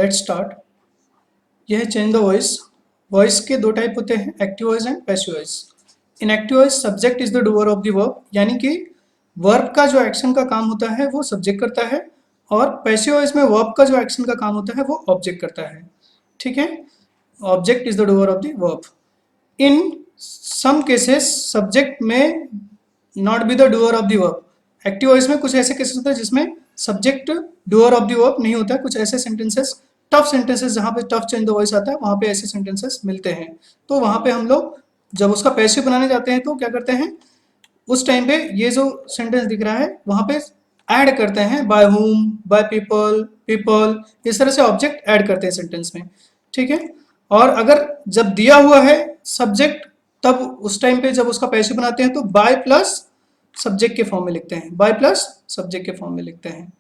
Let's start. यह है change the voice. Voice के दो टाइप होते हैं, active voice and passive voice. In active voice subject is the doer of the verb, यानी कि वर्ब का जो एक्शन का काम होता है वो सब्जेक्ट करता है, और पैसिव वॉइस में वर्ब का जो एक्शन का काम होता है वो ऑब्जेक्ट करता है। ठीक है, object is the doer of the verb. In some cases subject may not be the doer of the verb. Active voice में कुछ ऐसे केसेस होते हैं जिसमें subject doer of the verb नहीं होता है। कुछ ऐसे सेंटेंसेस, टफ सेंटेंसेस जहाँ पे टफ चेंज द वॉइस आता है, वहाँ पे ऐसे सेंटेंसेस मिलते हैं। तो वहाँ पे हम लोग जब उसका पैसिव बनाने जाते हैं तो क्या करते हैं, उस टाइम पे ये जो सेंटेंस दिख रहा है वहाँ पे ऐड करते हैं by whom, by people, people, इस तरह से ऑब्जेक्ट ऐड करते हैं सेंटेंस में। ठीक है, और अगर जब दिया हुआ है सब्जेक्ट, तब उस टाइम पे जब उसका पैसिव बनाते हैं तो बाय प्लस सब्जेक्ट के फॉर्म में लिखते हैं, बाय प्लस सब्जेक्ट के फॉर्म में लिखते हैं।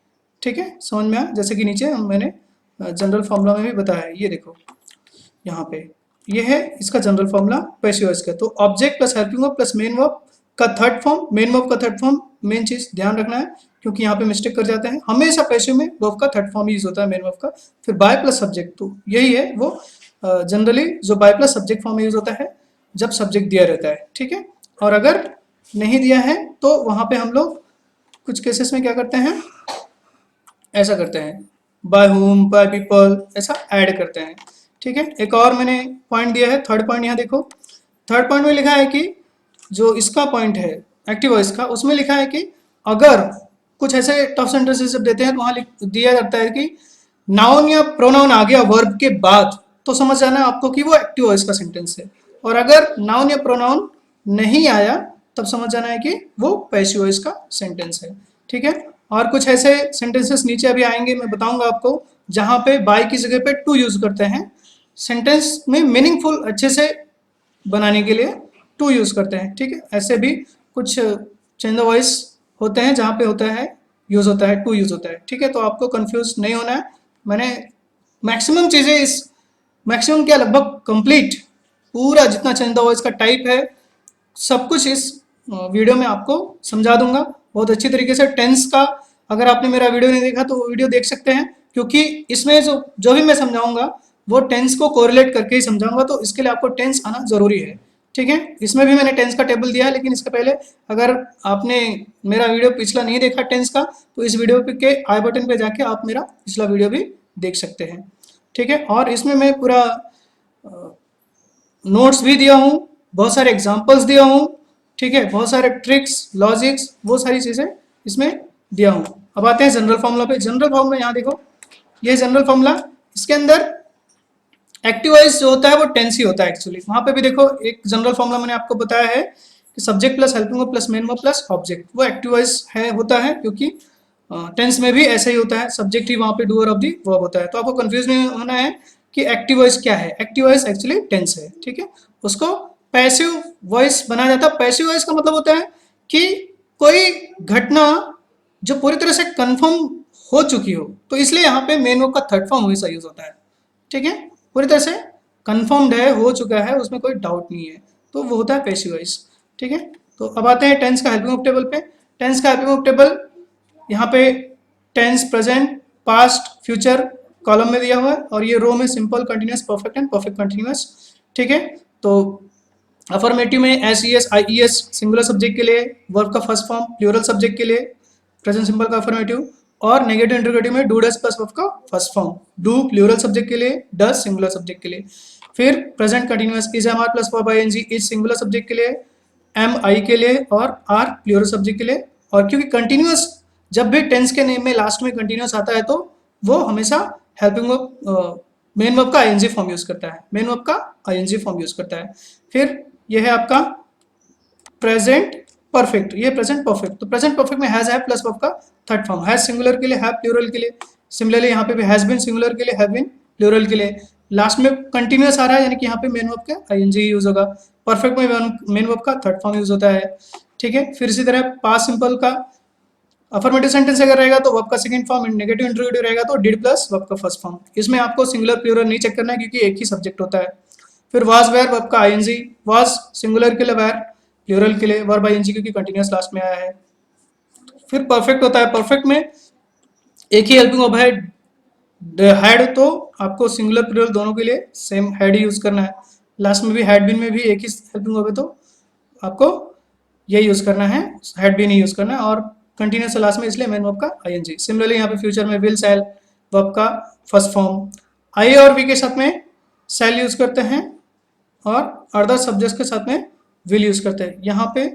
ठीक है, समझ में आया? जैसे कि नीचे मैंने जनरल फॉर्मूला में भी बताया है, ये देखो यहाँ पे ये है इसका जनरल फॉर्मूला पैसिव वॉइस का। तो object plus helping verb plus main verb का थर्ड फॉर्म, मेन वर्ब का थर्ड फॉर्म, मेन चीज ध्यान रखना है क्योंकि यहाँ पे मिस्टेक कर जाते हैं। हमेशा पैसिव में वर्ब का थर्ड फॉर्म यूज होता है, मेन वर्ब का। फिर बाय प्लस सब्जेक्ट, तो यही है वो जनरली जो बाय प्लस सब्जेक्ट फॉर्म में यूज होता है जब सब्जेक्ट दिया रहता है। ठीक है, और अगर नहीं दिया है तो वहां पे हम लोग कुछ केसेस में क्या करते हैं, ऐसा करते हैं, बाय होम, बाय पीपल, ऐसा ऐड करते हैं। ठीक है, एक और मैंने पॉइंट दिया है, थर्ड पॉइंट यहाँ देखो। थर्ड पॉइंट में लिखा है कि जो इसका पॉइंट है एक्टिव वॉइस का, उसमें लिखा है कि अगर कुछ ऐसे टफ सेंटेंसेस जब देते हैं तो वहां दिया जाता है कि नाउन या प्रोनाउन आ गया वर्ब के बाद, तो समझ जाना है आपको कि वो एक्टिव वॉइस का सेंटेंस है। और अगर नाउन या प्रोनाउन नहीं आया तब समझ जाना है कि वो पैसिव वॉइस का सेंटेंस है। ठीक है, और कुछ ऐसे सेंटेंसेस नीचे अभी आएंगे, मैं बताऊंगा आपको, जहां पे बाय की जगह पे टू यूज करते हैं। सेंटेंस में मीनिंगफुल अच्छे से बनाने के लिए टू यूज करते हैं। ठीक है, ऐसे भी कुछ चेंज द वॉइस होते हैं जहाँ पे होता है यूज होता है, टू यूज होता है। ठीक है, तो आपको कंफ्यूज नहीं होना है। मैंने मैक्सिमम चीजें इस, मैक्सिमम क्या, लगभग कंप्लीट पूरा जितना चेंज द वॉइस का टाइप है सब कुछ इस वीडियो में आपको समझा दूंगा बहुत अच्छी तरीके से। टेंस का अगर आपने मेरा वीडियो नहीं देखा तो वो वीडियो देख सकते हैं, क्योंकि इसमें जो जो भी मैं समझाऊंगा वो टेंस को कोरिलेट करके ही समझाऊंगा, तो इसके लिए आपको टेंस आना जरूरी है। ठीक है, इसमें भी मैंने टेंस का टेबल दिया है, लेकिन इसके पहले अगर आपने मेरा वीडियो पिछला नहीं देखा टेंस का, तो इस वीडियो के आई बटन पे जाके आप मेरा पिछला वीडियो भी देख सकते हैं। ठीक है, और इसमें मैं पूरा नोट्स भी दिया हूँ, बहुत सारे एग्जाम्पल्स दिया हूँ। ठीक है, बहुत सारे ट्रिक्स, लॉजिक्स, वो सारी चीज़ें इसमें दिया हूँ। अब आते हैं जनरल फॉर्मूला पे। जनरल फॉर्मूला यहाँ देखो, ये जनरल फॉर्मूला, इसके अंदर एक्टिव वॉइस जो होता है वो टेंस ही होता है एक्चुअली। वहाँ पे भी देखो एक जनरल फॉर्मूला मैंने आपको बताया है कि subject plus helping verb plus main verb plus object, वो एक्टिव वॉइस है, होता है, क्योंकि टेंस में भी ऐसा ही होता है, सब्जेक्ट ही वहाँ पे डूअर ऑफ दी वर्ब होता है। तो आपको कंफ्यूज नहीं होना है कि एक्टिव वॉइस क्या है। एक्टिव वॉइस एक्चुअली टेंस है। ठीक है, उसको पैसिव वॉइस बनाया जाता है। पैसिव वॉइस का मतलब होता है कि कोई घटना जो पूरी तरह से कंफर्म हो चुकी हो, तो इसलिए यहाँ पे मेन वर्ब का थर्ड फॉर्म हमेशा यूज होता है। ठीक है, पूरी तरह से कंफर्म्ड है, हो चुका है, उसमें कोई डाउट नहीं है, तो वो होता है पैसिव वॉइस। ठीक है, तो अब आते हैं टेंस का हेल्पिंग वर्ब टेबल पे। टेंस का हेल्पिंग वर्ब टेबल यहाँ पे tense, present, past, future column में दिया हुआ है, और ये रो में simple, continuous, perfect and perfect continuous. ठीक है, तो अफर्मेटिव में S E S, I E S singular subject के लिए, वर्ब का फर्स्ट फॉर्म प्लूरल सब्जेक्ट के लिए प्रेजेंट सिंपल का अफर्मेटिव, और नेगेटिव इंटरोगेटिव में डू डज प्लस वर्ब का first form, do plural subject के लिए, डज सिंगुलर सब्जेक्ट के लिए। फिर present continuous is am are plus verb I N G, is singular subject के लिए, एम आई के लिए, और आर प्लूरल सब्जेक्ट के लिए। और क्योंकि कंटिन्यूअस जब भी टेंस के नेम में लास्ट में कंटिन्यूअस आता है तो वो हमेशा हेल्पिंग वर्ब, मेन वर्ब का आईएनजी फॉर्म यूज करता है, मेन वर्ब का आईएनजी फॉर्म यूज करता है। फिर यह है आपका प्रेजेंट परफेक्ट, ये प्रेजेंट परफेक्ट। तो प्रेजेंट परफेक्ट में हैज है प्लस वर्ब का थर्ड फॉर्म, हैज सिंगुलर के लिए, हैव प्लूरल के लिए। सिमिलरली यहाँ पे भी हैज बीन सिंगुलर के लिए, हैव बीन प्लूरल के लिए। लास्ट में कंटिन्यूअस आ रहा है, यानी कि यहाँ पे मेन वर्ब का आईएनजी यूज होगा। परफेक्ट में मेन वर्ब का थर्ड फॉर्म यूज होता है। ठीक है, फिर इसी तरह पास्ट सिंपल का अफर्मेटिव सेंटेंस अगर रहेगा तो वर्ब का सेकंड फॉर्म, नेगेटिव इंटरोगेटिव रहेगा तो डिड प्लस वर्ब का फर्स्ट फॉर्म। इसमें आपको सिंगुलर प्लूरल नहीं चेक करना है क्योंकि एक ही सब्जेक्ट होता है। फिर वाज वेयर वर्ब का आईएनजी, वाज सिंगुलर के लिए, वेयर प्लूरल के लिए, वर्ब आईएनजी क्योंकि कंटीन्यूअस लास्ट में आया है। फिर परफेक्ट होता है, परफेक्ट में एक ही हेल्पिंग वर्ब है, हैड तो आपको सिंगुलर प्लूरल दोनों के लिए सेम हैड ही यूज करना है, लास्ट में भी हैड बीन में भी एक ही हेल्पिंग वर्ब है तो आपको ये यूज करना है, हैड बीन ही यूज करना है, और कंटिन्यूस लास्ट में इसलिए मेन वर्ब का आईएनजी। सिमिलरली यहाँ पे फ्यूचर में विल शैल वर्ब का फर्स्ट फॉर्म, आई और वी के साथ में शैल यूज करते हैं और अदर सब्जेक्ट्स के साथ में विल यूज करते हैं। यहाँ पे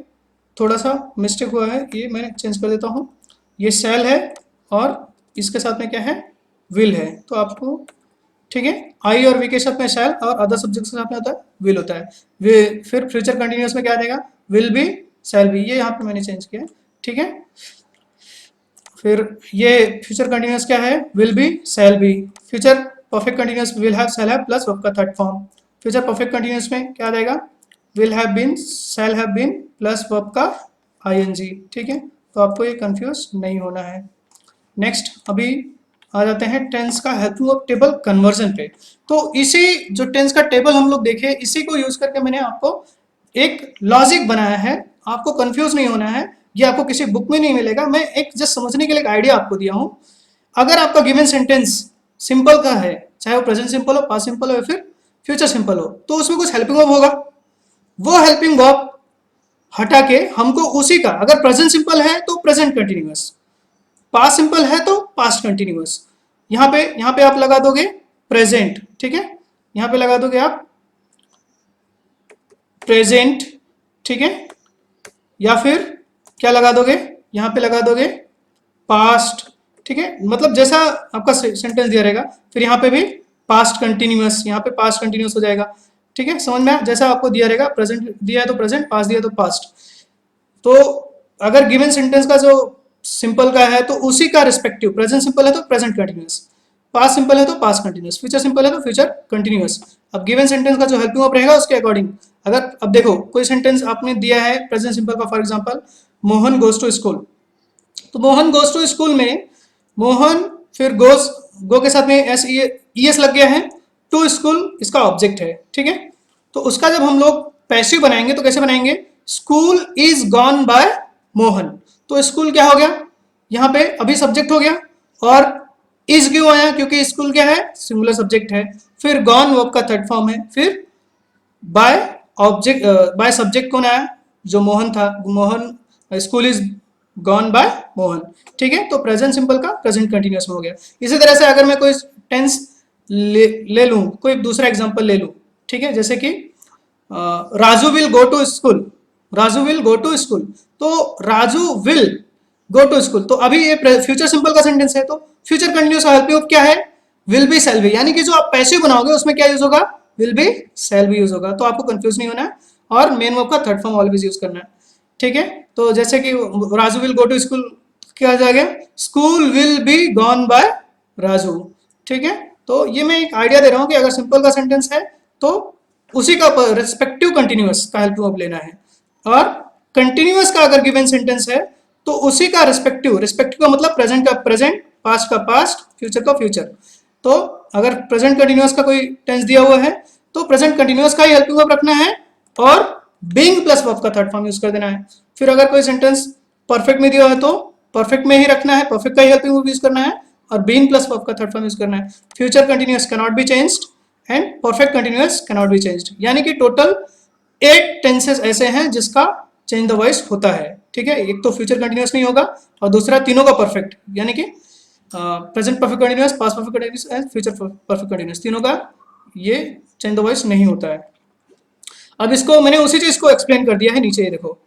थोड़ा सा मिस्टेक हुआ है, ये मैं चेंज कर देता हूँ, ये शैल है और इसके साथ में क्या है, विल है, तो आपको ठीक है, आई और वी के साथ में शैल और अदर सब्जेक्ट के साथ में होता है विल होता है। वे फिर फ्यूचर कंटिन्यूअस में क्या देगा, विल बी शैल बी, ये यहाँ पे मैंने चेंज किया है, ठीक है। फिर ये फ्यूचर कंटिन्यूअस क्या है, will be shall be. Future perfect continuous will have shall have plus verb का third form. Future perfect continuous में क्या देगा, will have been shall have been plus verb का आईएनजी, ठीक है। तो आपको ये कंफ्यूज नहीं होना है। नेक्स्ट अभी आ जाते हैं टेंस का हेल्पिंग वर्ब टेबल कन्वर्जन पे। तो इसी जो टेंस का टेबल हम लोग देखे, इसी को यूज करके मैंने आपको एक लॉजिक बनाया है, आपको कंफ्यूज नहीं होना है, ये आपको किसी बुक में नहीं मिलेगा, मैं एक जस्ट समझने के लिए एक आइडिया आपको दिया हूं। अगर आपका गिवन सेंटेंस सिंपल का है, चाहे वो प्रेजेंट सिंपल हो, पास्ट सिंपल हो या फिर फ्यूचर सिंपल हो, तो उसमें कुछ हेल्पिंग वर्ब होगा, वो हेल्पिंग वर्ब हटा के हमको उसी का, अगर प्रेजेंट सिंपल है तो प्रेजेंट कंटिन्यूअस, पास्ट सिंपल है तो पास्ट कंटिन्यूअस, यहाँ पे आप लगा दोगे प्रेजेंट, ठीक है, यहाँ पे लगा दोगे आप प्रेजेंट, ठीक है, या फिर क्या लगा दोगे, यहाँ पे लगा दोगे पास्ट, ठीक है, मतलब जैसा आपका सेंटेंस दिया रहेगा, फिर यहाँ पे भी पास्ट कंटिन्यूअस, यहाँ पे पास्ट कंटिन्यूअस हो जाएगा, ठीक है, समझ में, जैसा आपको दिया रहेगा, प्रेजेंट दिया है तो प्रेजेंट, पास्ट दिया तो पास्ट। तो अगर गिवन सेंटेंस का जो सिंपल का है तो उसी का रिस्पेक्टिव, प्रेजेंट सिंपल है तो प्रेजेंट कंटिन्यूअस, पास्ट सिंपल है तो पास्ट कंटिन्यूअस, फ्यूचर सिंपल है तो फ्यूचर कंटिन्यूअस। अब गिवन सेंटेंस का जो हेल्पिंग वर्ब रहेगा उसके अकॉर्डिंग, अगर अब देखो कोई सेंटेंस आपने दिया है प्रेजेंट सिंपल का, for example Mohan goes to school, तो मोहन गोज टू स्कूल में मोहन फिर गोज, गो के साथ में एस ई एस लग गया है, टू स्कूल इसका ऑब्जेक्ट है, ठीक है। तो उसका जब हम लोग पैसिव बनाएंगे तो कैसे बनाएंगे, school is gone bye Mohan, तो स्कूल क्या हो गया, यहाँ पे अभी सब्जेक्ट हो गया, और इज क्यों आया, क्योंकि स्कूल क्या है, सिंगुलर सब्जेक्ट है, फिर गॉन वर्ब का थर्ड फॉर्म है, फिर बाय ऑब्जेक्ट, बाय सब्जेक्ट कौन आया, जो मोहन था, Mohan, school is gone bye Mohan, ठीक है। तो प्रेजेंट सिंपल का प्रेजेंट कंटिन्यूअस में हो गया। इसी तरह से अगर मैं कोई टेंस ले लूं, कोई दूसरा एग्जांपल ले लूं, ठीक है, जैसे कि Raju will go to school, Raju will go to school, तो Raju will go to school, तो अभी ये फ्यूचर सिंपल का सेंटेंस है, तो फ्यूचर कंटिन्यूअस का हेल्पिंग वर्ब क्या है, विल बी शैल बी, यानी कि जो आप पैसिव बनाओगे उसमें क्या यूज होगा, will be shall be use होगा, तो आपको कंफ्यूज नहीं होना है, और मेन वर्ब का थर्ड फॉर्म ऑलवेज यूज करना है, ठीक है। तो जैसे कि Raju will go to school, क्या आ जाएगा, school will be gone by Raju, ठीक है। तो ये मैं एक आइडिया दे रहा हूं कि अगर सिंपल का सेंटेंस है तो उसी का रेस्पेक्टिव कंटिन्यूअस का हेल्पिंग वर्ब लेना है, और कंटिन्यूअस का अगर गिवन सेंटेंस है तो उसी का रेस्पेक्टिव, रेस्पेक्टिव का मतलब प्रेजेंट का प्रेजेंट, पास्ट का पास्ट, फ्यूचर का फ्यूचर। तो अगर प्रेजेंट कंटिन्यूअस का कोई टेंस दिया हुआ है तो प्रेजेंट कंटिन्यूअस का ही हेल्पिंग वर्ब रखना है, और बीइंग प्लस वर्ब का थर्ड फॉर्म यूज कर देना है। फिर अगर कोई सेंटेंस परफेक्ट में दिया है तो परफेक्ट में ही रखना है, परफेक्ट का ही हेल्पिंग वर्ब यूज करना है, और बीइंग प्लस वर्ब का थर्ड फॉर्म यूज करना है। Future continuous can not be changed and perfect continuous can not be changed, यानी कि टोटल 8 टेंसेस ऐसे हैं जिसका चेंज द वॉइस होता है, ठीक है। एक तो फ्यूचर कंटिन्यूअस नहीं होगा, और दूसरा तीनों का परफेक्ट, यानी कि present perfect continuous, past perfect continuous and future perfect continuous, तीनों का ये चेंज द वॉइस नहीं होता है। अब इसको मैंने उसी चीज को एक्सप्लेन कर दिया है नीचे, ये देखो,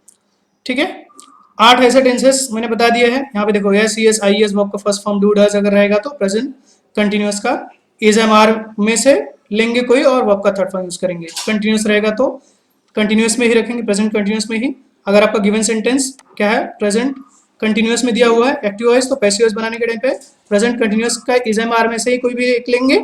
ठीक है। 8 ऐसे टेंसेस मैंने बता दिए हैं, यहाँ पे देखो S E S I S verb का फर्स्ट फॉर्म डू डज अगर रहेगा तो प्रेजेंट कंटिन्यूअस का इज एम आर में से लेंगे कोई और वर्ब का थर्ड फॉर्म यूज करेंगे। कंटिन्यूअस रहेगा तो कंटिन्यूअस में ही रखेंगे, प्रेजेंट कंटिन्यूअस में ही। अगर आपका गिवन सेंटेंस क्या है, प्रेजेंट कंटिन्यूअस में दिया हुआ है एक्टिव वॉइस, तो पैसिव वॉइस बनाने के टाइम पे प्रेजेंट कंटिन्यूअस का इज एम आर में से ही कोई भी एक लेंगे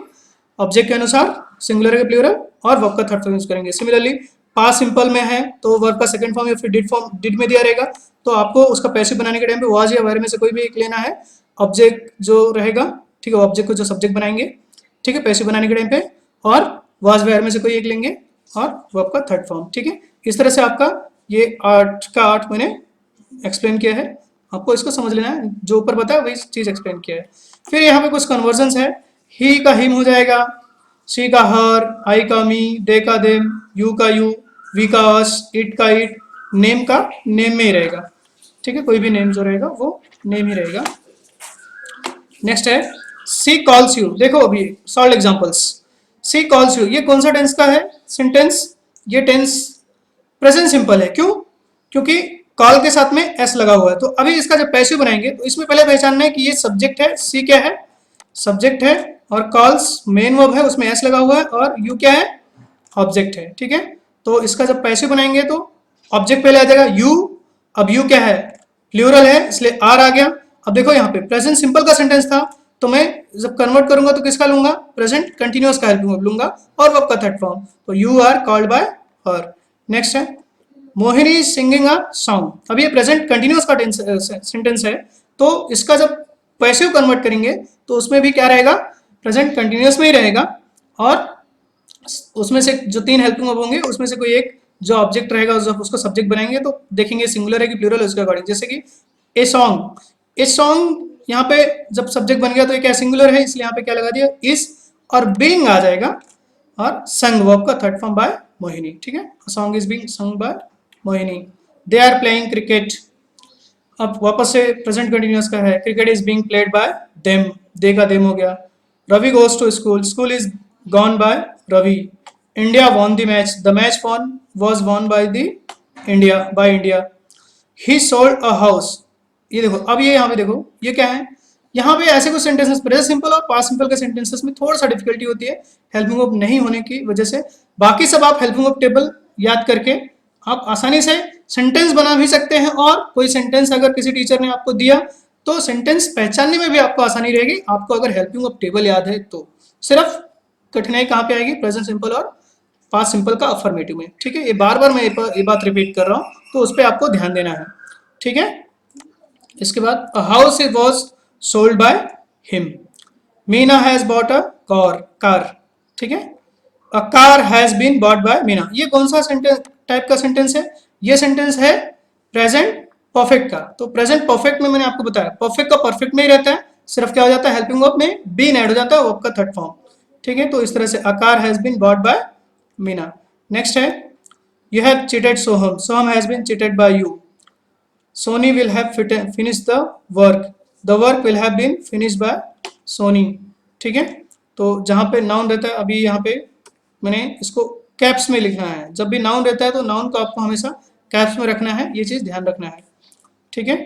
ऑब्जेक्ट के अनुसार, सिंगुलर के प्लूरल, और वर्ब का थर्ड फॉर्म यूज करेंगे। सिमिलरली पास्ट सिंपल में है तो वर्ब का सेकंड फॉर्म या फिर डिड में दिया रहेगा, तो आपको उसका पैसिव बनाने के टाइम पे वाज या वेयर में से कोई भी एक लेना है ऑब्जेक्ट जो रहेगा, ठीक है, ऑब्जेक्ट को जो सब्जेक्ट बनाएंगे, ठीक है, पैसिव बनाने के टाइम पे, और वाज वेयर में से कोई एक लेंगे, और वर्ब का थर्ड फॉर्म, ठीक है। इस तरह से आपका ये 8 का 8 मैंने एक्सप्लेन किया है, आपको इसको समझ लेना है, जो ऊपर बताया वही चीज एक्सप्लेन किया है। फिर यहाँ पे कुछ कन्वर्जन है, ही का हिम हो जाएगा, शी का हर, आई का मी, दे का देम, यू का यू, वी का अस, इट का इट, नेम का नेम में ही रहेगा। ठीक है, कोई भी नेम जो रहेगा वो नेम ही रहेगा। नेक्स्ट है सी कॉल्स यू। देखो अभी solve examples. She calls you, ये कौन सा टेंस का है सेंटेंस? ये टेंस प्रेजेंट सिंपल है। क्यों? क्योंकि कॉल के साथ में एस लगा हुआ है। तो अभी इसका जब पैसिव बनाएंगे तो इसमें पहले पहचानना है कि ये सब्जेक्ट है, सी क्या है? सब्जेक्ट है, और कॉल्स मेन वर्ब है, उसमें एस लगा हुआ है, और यू क्या है? ऑब्जेक्ट है। ठीक है, तो इसका जब पैसिव बनाएंगे तो ऑब्जेक्ट पहले आ जाएगा यू। अब यू क्या है? प्लूरल है, इसलिए आर आ गया। अब देखो यहाँ पे प्रेजेंट सिंपल का सेंटेंस था, तो मैं जब कन्वर्ट करूंगा तो किसका लूंगा? प्रेजेंट कंटिन्यूअस का हेल्पिंग वर्ब लूंगा, और वर्ब का थर्ड फॉर्म, तो you are called by her. Next है मोहिनी सिंगिंग अ सॉन्ग। अब ये प्रेजेंट कंटिन्यूअस का सेंटेंस है, तो इसका जब पैसिव कन्वर्ट करेंगे तो उसमें भी क्या रहेगा? प्रेजेंट कंटिन्यूअस में ही रहेगा, और उसमें से जो तीन हेल्पिंग वर्ब होंगे उसमें से कोई एक जो ऑब्जेक्ट रहेगा जब उसको सब्जेक्ट बनाएंगे तो देखेंगे सिंगुलर है कि प्लूरल है उसके अकॉर्डिंग। जैसे कि ए सॉन्ग, ए सॉन्ग यहाँ पे जब सब्जेक्ट बन गया तो ये क्या सिंगुलर है, इसलिए यहाँ पे क्या लगा दिया? इज, और बीइंग आ जाएगा, और संग वर्ब का थर्ड फॉर्म बाय मोहिनी। ठीक है, song is being sung by Mohini. They are playing cricket. अब वापस से प्रेजेंट कंटिन्यूअस का है, cricket is being played by them, they का देम हो गया। Ravi goes to school, school is gone by Ravi. India won the match, the match won was won by the India, by India. He sold a house. ये देखो, अब ये यहाँ पे देखो ये क्या है? यहाँ पे ऐसे कुछ सेंटेंसेस प्रेजेंट सिंपल और पास्ट सिंपल के सेंटेंसेस में थोड़ा सा डिफिकल्टी होती है हेल्पिंग वर्ब नहीं होने की वजह से। बाकी सब आप हेल्पिंग वर्ब टेबल याद करके आप आसानी से सेंटेंस बना भी सकते हैं, और कोई सेंटेंस अगर किसी टीचर ने आपको दिया तो सेंटेंस पहचानने में भी आपको आसानी रहेगी, आपको अगर हेल्पिंग वर्ब टेबल याद है तो। सिर्फ कठिनाई कहाँ पे आएगी? प्रेजेंट सिंपल और पास्ट सिंपल का अफर्मेटिव में। ठीक है, ये बार बार मैं ये बात रिपीट कर रहा हूँ, तो उस पर आपको ध्यान देना है। ठीक है, इसके बाद a house is was sold by him. Meena has bought a car. ठीक है, a car has been bought by Meena. ये कौन सा सेंटेंस टाइप का सेंटेंस है? ये सेंटेंस है प्रेजेंट परफेक्ट का। तो प्रेजेंट परफेक्ट में मैंने आपको बताया परफेक्ट का परफेक्ट में ही रहता है, सिर्फ क्या हो जाता है? हेल्पिंग वर्ब में बीन ऐड हो जाता है, वर्ब का थर्ड फॉर्म। ठीक है, तो इस तरह से a car has been bought by Meena. Next है you have cheated Soham, Soham has been cheated by you. Sony will have finished the work. The work will have been finished by Sony. ठीक है, तो जहाँ पे नाउन रहता है, अभी यहाँ पे मैंने इसको कैप्स में लिखना है। जब भी नाउन रहता है तो नाउन को आपको हमेशा कैप्स में रखना है, ये चीज ध्यान रखना है। ठीक है,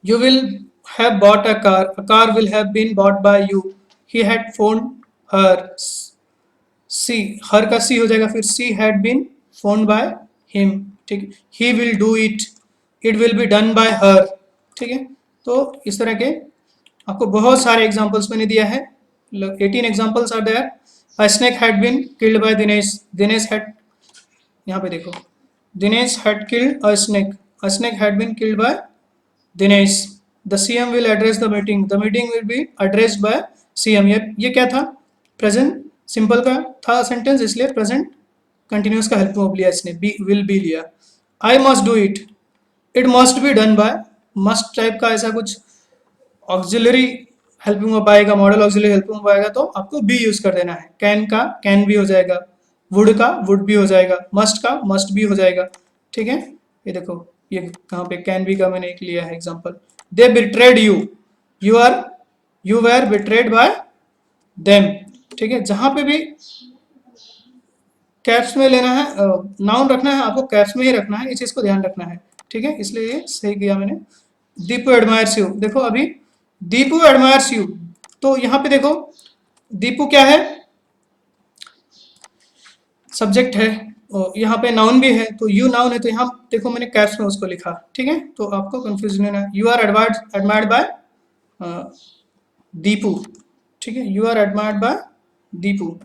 you will have bought a car will have been bought by you. He had phoned her. सी, हर का सी हो जाएगा, फिर she had been phoned by him. ठीक, he will do it, it will be done by her. ठीक है, तो इस तरह के आपको बहुत सारे एग्जांपल्स मैंने दिया है, 18 examples are there. A snake had been killed by Dinesh, Dinesh had, यहाँ पे देखो, Dinesh had killed a snake had been killed by Dinesh. The CM will address the meeting, the meeting will be addressed by CM. ये क्या था? Present simple का था sentence, इसलिए present continuous का हेल्प वर्ब लिया इसने, बी विल बी लिया। I must do it, it must be done bye, must type का ऐसा कुछ ऑक्सिलरी हेल्पिंग वर्ब आएगा, मॉडल ऑक्सिलरी हेल्पिंग वर्ब आएगा तो आपको बी यूज कर देना है। कैन का कैन भी हो जाएगा, वुड का वुड भी हो जाएगा, मस्ट का मस्ट भी हो जाएगा। ठीक है, ये देखो ये कहाँ पे कैन बी का मैंने एक लिया है example. They betrayed you, you were betrayed by them. ठीक है, जहां पे भी कैप्स में लेना है, नाउन रखना है आपको कैप्स में ही रखना है, इस चीज को ध्यान रखना है। ठीक है, इसलिए ये सही किया मैंने। दीपू एडमायर्स यू, देखो अभी दीपू एडमायर्स यू, तो यहाँ पे देखो दीपू क्या है? सब्जेक्ट है, और यहाँ पे नाउन भी है, तो यू नाउन है, तो यहाँ देखो मैंने कैप्स में उसको लिखा। ठीक है, तो आपको कंफ्यूजन नहीं है। You are admired by Deepu. ठीक है, you are admired by Deepu.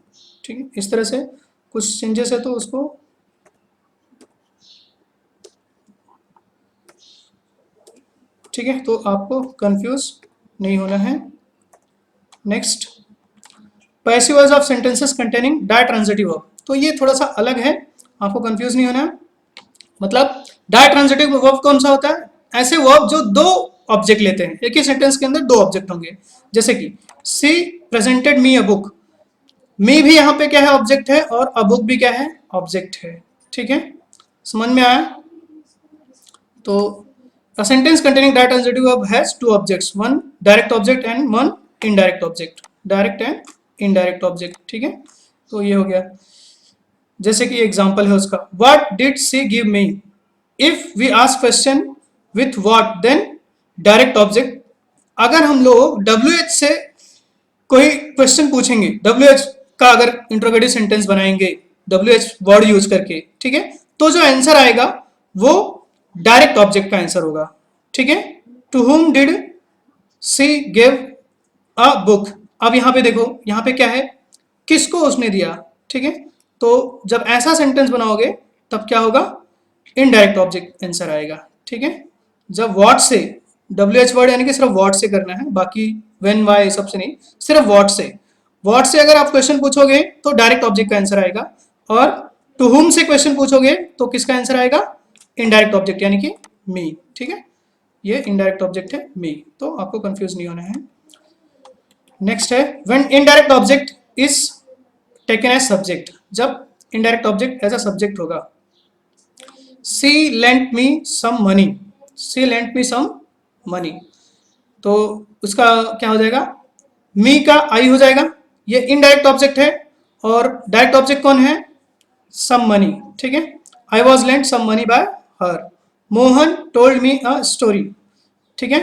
ठीक है, इस तरह से कुछ चेंजेस है तो उसको ठीक है, तो आपको कंफ्यूज नहीं होना है। Next, passive voice of sentences containing ditransitive verb, तो ये थोड़ा सा अलग है, आपको कंफ्यूज नहीं होना है। मतलब डायट्रांजिटिव वर्ब कौन सा होता है? ऐसे वर्ब जो दो ऑब्जेक्ट लेते हैं, एक ही सेंटेंस के अंदर दो ऑब्जेक्ट होंगे। जैसे कि सी प्रेजेंटेड मी अ बुक, मी भी यहाँ पे क्या है, ऑब्जेक्ट है, और अ बुक भी क्या है, ऑब्जेक्ट है। ठीक है, समझ में आया? तो a sentence containing that transitive verb has two objects, one direct object and one indirect object, direct and indirect object। ठीक है, तो ये हो गया। जैसे कि एग्जांपल है उसका, what did she give me, if we ask question with what then direct object. अगर हम लोग डब्ल्यू एच से कोई क्वेश्चन पूछेंगे, डब्ल्यू एच का अगर इंट्रोगेटिव सेंटेंस बनाएंगे डब्ल्यू एच वर्ड यूज करके, ठीक है, तो जो आंसर आएगा वो डायरेक्ट ऑब्जेक्ट का आंसर होगा। ठीक है, to whom did she give a book. अब यहां पे देखो, यहां पे क्या है, किसको उसने दिया। ठीक है, तो जब ऐसा सेंटेंस बनाओगे तब क्या होगा, इनडायरेक्ट ऑब्जेक्ट आंसर आएगा। ठीक है, जब व्हाट से, डब्ल्यू एच वर्ड यानी कि सिर्फ व्हाट से करना है, बाकी व्हेन वाई सबसे नहीं, सिर्फ व्हाट से। व्हाट से अगर आप क्वेश्चन पूछोगे तो डायरेक्ट ऑब्जेक्ट का आंसर आएगा, और टू हुम से क्वेश्चन पूछोगे तो किसका आंसर आएगा, इनडायरेक्ट ऑब्जेक्ट यानी कि मी। ठीक है, ये इनडायरेक्ट ऑब्जेक्ट है मी, तो आपको कंफ्यूज नहीं होना है। नेक्स्ट है when indirect object is taken as subject, जब indirect object as a subject होगा। She lent me some money, she lent me some money, तो उसका क्या हो जाएगा, मी का आई हो जाएगा, ये इनडायरेक्ट ऑब्जेक्ट है, और डायरेक्ट ऑब्जेक्ट कौन है, सम मनी। ठीक है, I was lent some money by her, Mohan told me a story. ठीक है,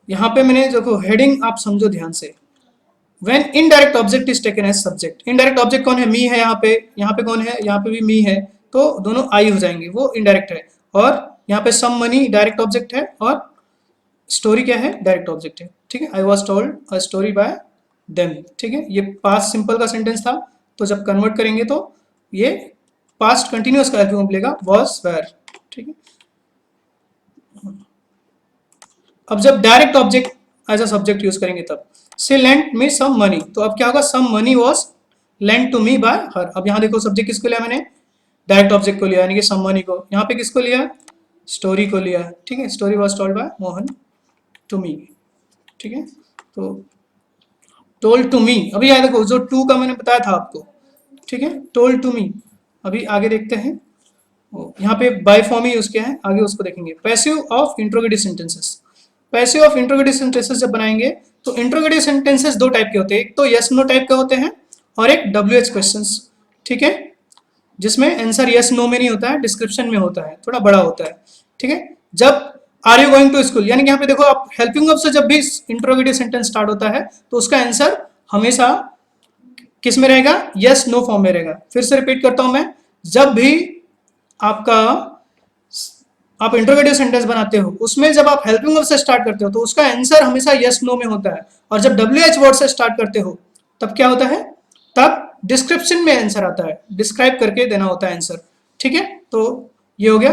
यहां पे मैंने देखो हेडिंग आप समझो ध्यान से, when indirect object is taken as subject, indirect object कौन है, मी है, यहाँ पे कौन है, यहाँ पे भी मी है, तो दोनों आई हो जाएंगे, वो इनडायरेक्ट है। और यहाँ पे सम मनी डायरेक्ट ऑब्जेक्ट है, और स्टोरी क्या है, डायरेक्ट ऑब्जेक्ट है। ठीक है, I was told a story by them. ठीक है, ये पास्ट सिंपल का सेंटेंस था, तो जब कन्वर्ट करेंगे तो ये पास्ट कंटिन्यूअस का एल्फियम मिलेगा, वॉज वेयर। ठीक है, अब जब direct object as a subject use करेंगे तब, से लेंट मी सम मनी, तो अब क्या होगा, some money was lent to me by her. अब यहाँ देखो सब्जेक्ट किसको लिया मैंने, डायरेक्ट ऑब्जेक्ट को लिया, यानी कि सम मनी को। यहाँ पे किसको लिया, स्टोरी को लिया। ठीक है, story was told by Mohan to me. ठीक है, तो टोल्ड टू मी, अभी यहाँ देखो जो टू का मैंने बताया था आपको। ठीक है, टोल्ड टू मी, अभी आगे देखते हैं, यहाँ पे बाय फॉर्म ही यूज किया है, आगे उसको देखेंगे। Passive of interrogative sentences, passive of interrogative sentences जब बनाएंगे तो इंट्रोगेटिव सेंटेंसेस दो टाइप के होते हैं, एक तो यस नो टाइप के होते हैं, और एक डब्ल्यू एच क्वेश्चंस। ठीक है, जिसमें आंसर यस नो में नहीं होता है, डिस्क्रिप्शन में होता है, थोड़ा बड़ा होता है। ठीक है, जब are you going to school, यानी कि यहाँ पे देखो आप हेल्पिंग वर्ब से जब भी इंट्रोगेटिव सेंटेंस स्टार्ट होता है तो उसका आंसर हमेशा किस में रहेगा, यस नो फॉर्म में रहेगा। फिर से रिपीट करता हूं मैं, जब भी आपका आप इंट्रोगेटिव सेंटेंस बनाते हो उसमें जब आप हेल्पिंग वर्ब से स्टार्ट करते हो तो उसका आंसर हमेशा यस नो में होता है, और जब डब्ल्यू एच वर्ड से स्टार्ट करते हो तब क्या होता है, तब डिस्क्रिप्शन में आंसर आता है, डिस्क्राइब करके देना होता है आंसर। ठीक है, तो ये हो गया।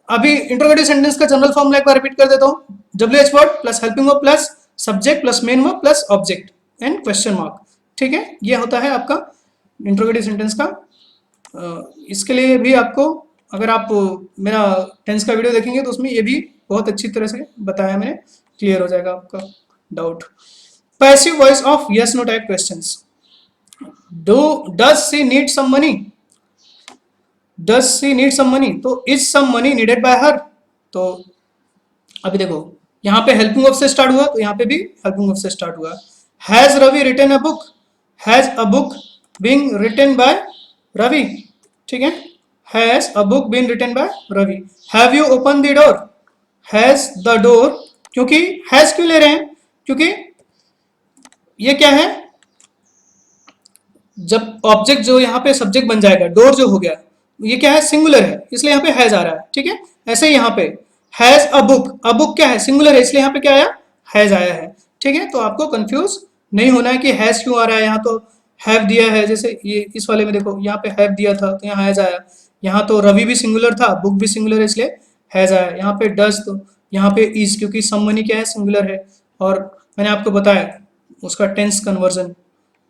अभी इंट्रोगेटिव सेंटेंस का जनरल फॉर्मूला एक बार रिपीट कर देता हूँ, W H word plus helping verb plus subject plus main verb plus object and question mark. ठीक है, ये होता है आपका इंट्रोगेटिव सेंटेंस का। इसके लिए भी आपको, अगर आप मेरा टेंस का वीडियो देखेंगे तो उसमें ये भी बहुत अच्छी तरह से बताया मैंने, क्लियर हो जाएगा आपका doubt. Passive voice of yes no type questions, do does she need some money, does she need some money, तो is some money needed by her. तो अभी देखो यहाँ पे हेल्पिंग वर्ब से स्टार्ट हुआ, तो यहाँ पे भी हेल्पिंग वर्ब से स्टार्ट हुआ। Has Ravi written a book, has a book being written by Ravi. ठीक है, has a book been written by Ravi. Have you open the door, has the door, क्योंकि हैज क्यों ले रहे हैं, क्योंकि ये क्या है, जब ऑब्जेक्ट जो यहाँ पे सब्जेक्ट बन जाएगा, डोर जो हो गया, ये क्या है, सिंगुलर है, इसलिए यहाँ पे हैज आ रहा है। ठीक है, ऐसे ही यहाँ पे हैज अ बुक क्या है, सिंगुलर है, इसलिए यहाँ पे क्या आया, हैज आया है। ठीक है, तो आपको कंफ्यूज नहीं होना है कि हैज क्यों आ रहा है, यहाँ तो हैव दिया है, जैसे ये इस वाले में देखो यहाँ पे हैव दिया था तो यहाँ हैज आया, यहाँ तो रवि भी सिंगुलर था, बुक भी सिंगुलर है, इसलिए हैज आया। यहाँ पे डज, तो यहाँ पे इज, क्योंकि सम मनी क्या है, सिंगुलर है, और मैंने आपको बताया उसका टेंस कन्वर्जन।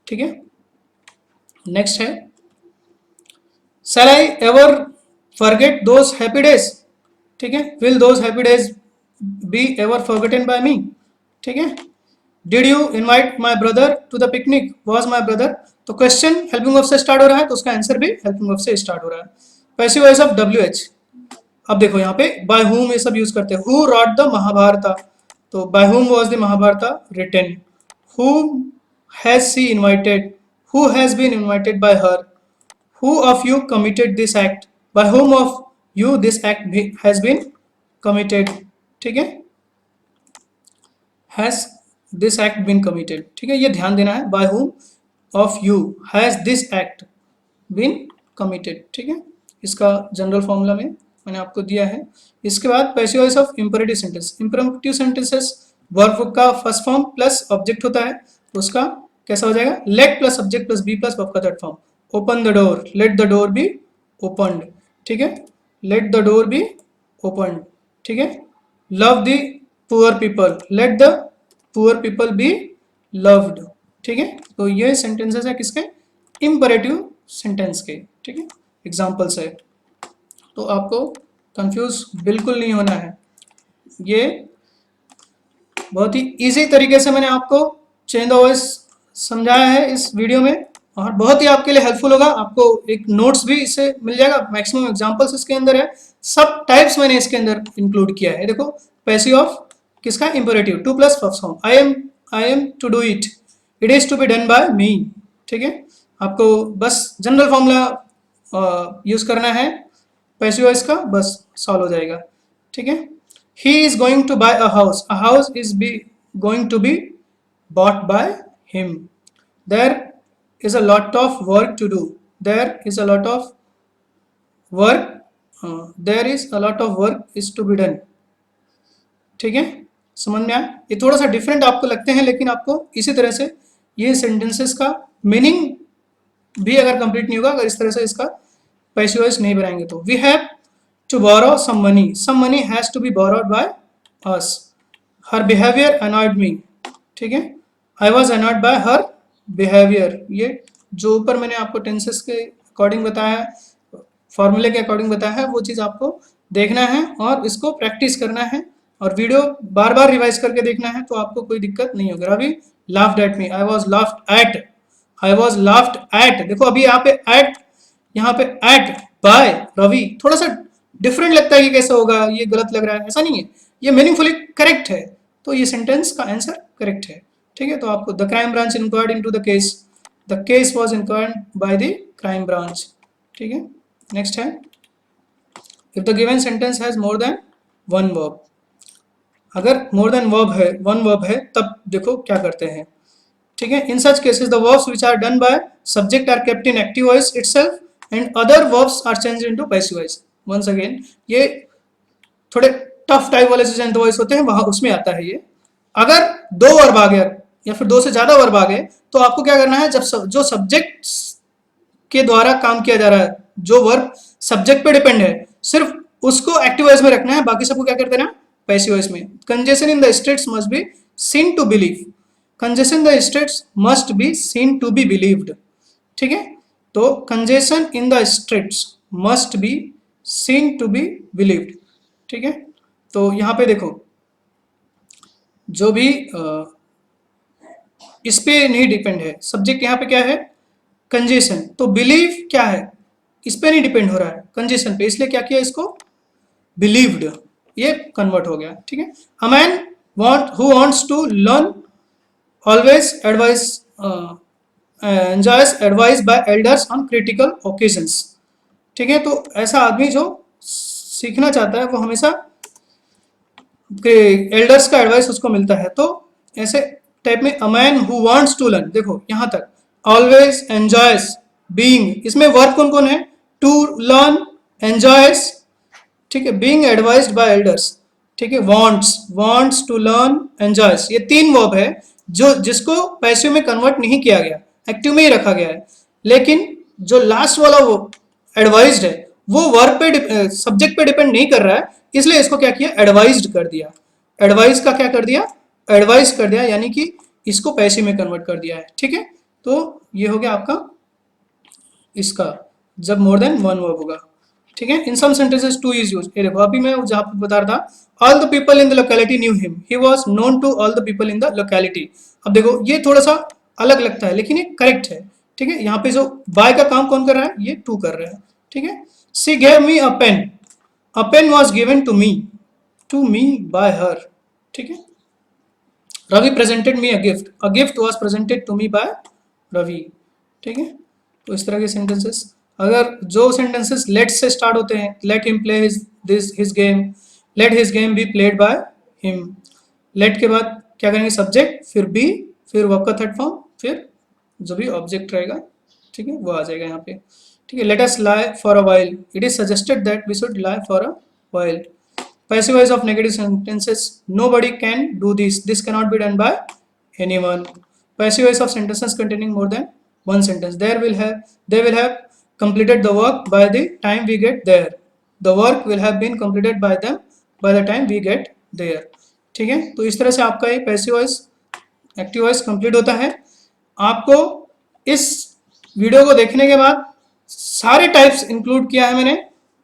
ठीक है, नेक्स्ट है, shall I ever forget those happy days. ठीक है, will those happy days be ever forgotten by me, ठीक है। Did you invite my brother to the picnic, was my brother. तो क्वेश्चन हेल्पिंग वर्ब से start हो रहा है तो उसका आंसर भी हेल्पिंग वर्ब से स्टार्ट हो रहा है। Passive voice of W H. अब देखो यहाँ पे बाय हुम ये सब यूज करते हैं। हु रॉट द महाभारता, तो by whom was the Mahabharata written. Who has she invited, who has been invited by her. Who of you committed this act? By whom of you this act has been committed? ठीक है, has this act been committed, ठीक है, ये ध्यान देना है। By whom of you has this act been committed, ठीक है। इसका जनरल फॉर्मूला में मैंने आपको दिया है। इसके बाद passive voice of imperative sentence. Imperative sentences verb का फर्स्ट फॉर्म प्लस ऑब्जेक्ट होता है, तो उसका कैसा हो जाएगा, let plus subject plus be plus verb का third form. Open the door, let the door be opened, ठीक है, let the door be opened, ठीक है। Love the poor people, let the poor people be loved, ठीक है। तो ये sentences है किसके, इंपरेटिव सेंटेंस के, ठीक है, एग्जाम्पल्स है। तो आपको कंफ्यूज बिल्कुल नहीं होना है। ये बहुत ही इजी तरीके से मैंने आपको चेंज द वॉइस समझाया है इस वीडियो में, और बहुत ही आपके लिए हेल्पफुल होगा। आपको एक नोट्स भी इससे मिल जाएगा, मैक्सिमम एग्जांपल्स इसके अंदर है, सब टाइप्स मैंने इसके अंदर इंक्लूड किया है। देखो पैसिव ऑफ किसका, imperative, to plus first form, I am to do it, it is to be done by me, ठीक है। आपको बस जनरल फॉर्मूला यूज करना है पैसिव वॉइस का, बस सॉल्व हो जाएगा, ठीक है। He is going to buy a house is be going to be bought by him. There is a lot of work to do. There is a lot of work. There is a lot of work is to be done. ठीक है, समझ में आया। ये थोड़ा सा different आपको लगते हैं, लेकिन आपको इसी तरह से ये सेंटेंसेस का मीनिंग भी अगर कंप्लीट नहीं होगा, अगर इस तरह से इसका पैसिव वॉइस नहीं बनाएंगे तो। We have to borrow some money has to be borrowed by us. Her behaviour annoyed me, ठीक है, I was annoyed by her behaviour. ये जो ऊपर मैंने आपको टेंसेस के अकॉर्डिंग बताया, फॉर्मूले के अकॉर्डिंग बताया है, वो चीज़ आपको देखना है और इसको प्रैक्टिस करना है, और वीडियो बार बार रिवाइज करके देखना है, तो आपको कोई दिक्कत नहीं होगी। अभी laughed at me, I was laughed eight, I was laughed eight. देखो अभी यहाँ पे एट, यहाँ पे एट बाय रवि, थोड़ा सा डिफरेंट लगता है, ये कैसे होगा, ये गलत लग रहा है, ऐसा नहीं है, ये मीनिंगफुली करेक्ट है, तो ये सेंटेंस का आंसर करेक्ट है, ठीक है। तो आपको the crime branch inquired into the case was inquired by the crime branch, ठीक है। नेक्स्ट है, if the given sentence has more than one verb. अगर मोर देन वन वर्ब है तब देखो क्या करते हैं, ठीक है। इन such cases the verbs which are done by subject are kept in active voice itself and other verbs are changed into passive voice. Once again, ये थोड़े टफ टाइप वाले जो चेंज द वॉइस होते हैं वहां उसमें आता है ये। अगर दो वर्ब आ गया या फिर दो से ज्यादा वर्ब आ गए, तो आपको क्या करना है, जब जो सब्जेक्ट के द्वारा काम किया जा रहा है, जो वर्ब सब्जेक्ट पे डिपेंड है, सिर्फ उसको एक्टिव वॉइस में रखना है, बाकी सबको क्या कर देना, पैसिव वॉइस में। Congestion in the states must be seen to believe, congestion the states must be seen to be believed, ठीक है। तो congestion in the states must be seen to be believed, ठीक है। तो यहाँ पे देखो, जो भी इस पे नहीं डिपेंड है, सब्जेक्ट यहाँ पे क्या है, कंजेशन, तो बिलीव क्या है, इस पे नहीं डिपेंड हो रहा है, कंजेशन पे, इसलिए क्या किया, इसको बिलीव्ड, ये कन्वर्ट हो गया, ठीक है। A man who wants to learn always advice enjoys advice by elders on critical occasions, ठीक है। तो ऐसा आदमी जो सीखना चाहता है वो हमेशा एल्डर्स का एडवाइस उसको मिलता है, तो ऐसे टाइप में a man who wants to learn, देखो यहाँ तक ऑलवेज एंजॉयस बीइंग, इसमें वर्ब कौन कौन है, टू लर्न, एंजॉयस, ठीक है, बीइंग एडवाइज्ड बाय एल्डर्स, ठीक है, वांट्स टू लर्न, एंजॉयस, ये तीन वर्ब है जो जिसको पैसिव में कन्वर्ट नहीं किया गया, एक्टिव में ही रखा गया है। लेकिन जो लास्ट वाला वो एडवाइज्ड है, वो वर्ब पे सब्जेक्ट पे डिपेंड नहीं कर रहा है, इसलिए इसको क्या किया, एडवाइज्ड कर दिया, एडवाइस का क्या कर दिया, एडवाइस कर दिया, यानी कि इसको पैसिव में कन्वर्ट कर दिया है, ठीक है। तो ये हो गया आपका इसका, जब मोर देन वन वर्ब होगा, ठीक है। In some sentences to is use, ये देखो अभी मैं जहां पे बता रहा था, all the people in the locality knew him, he was known to all the people in the locality. अब देखो ये थोड़ा सा अलग लगता है लेकिन ये करेक्ट है, ठीक है। यहाँ पे जो बाय का काम कौन कर रहा है, ये टू कर रहा है, ठीक है। She gave me a pen, a pen was given to me by her, ठीक है। Ravi presented me a gift was presented to me by Ravi, ठीक है। तो इस तरह के सेंटेंसेस, अगर जो सेंटेंसेस लेट से स्टार्ट होते हैं, let him play his game, let his game be played by him, let के बाद क्या करेंगे, सब्जेक्ट, फिर बी, फिर वर्ब का थर्ड फॉर्म, फिर जो भी ऑब्जेक्ट रहेगा, ठीक है, वो आ जाएगा यहाँ पे, ठीक है। Let us lie for a while, it is suggested that we should lie for a while. Passive voice of negative sentences, nobody can do this, this cannot be done by anyone. Passive voice of sentences containing more than one sentence, they will have completed the work by the time we get there, the work will have been completed by them by the time we get there, ठीक है। तो इस तरह से आपका ये passive voice active voice complete होता है। आपको इस वीडियो को देखने के बाद सारे टाइप्स इंक्लूड किया है मैंने,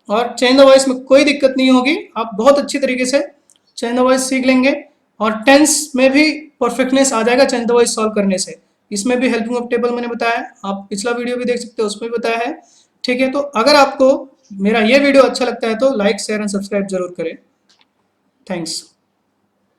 और चेंज द वॉइस में कोई दिक्कत नहीं होगी, आप बहुत अच्छी तरीके से चेंज द वॉइस सीख लेंगे, और टेंस में भी परफेक्टनेस आ जाएगा चेंज द वॉइस सॉल्व करने से। इसमें भी हेल्पिंग ऑफ टेबल मैंने बताया है, आप पिछला वीडियो भी देख सकते हो, उसमें भी बताया है, ठीक है। तो अगर आपको मेरा ये वीडियो अच्छा लगता है तो लाइक शेयर एंड सब्सक्राइब जरूर करें। थैंक्स।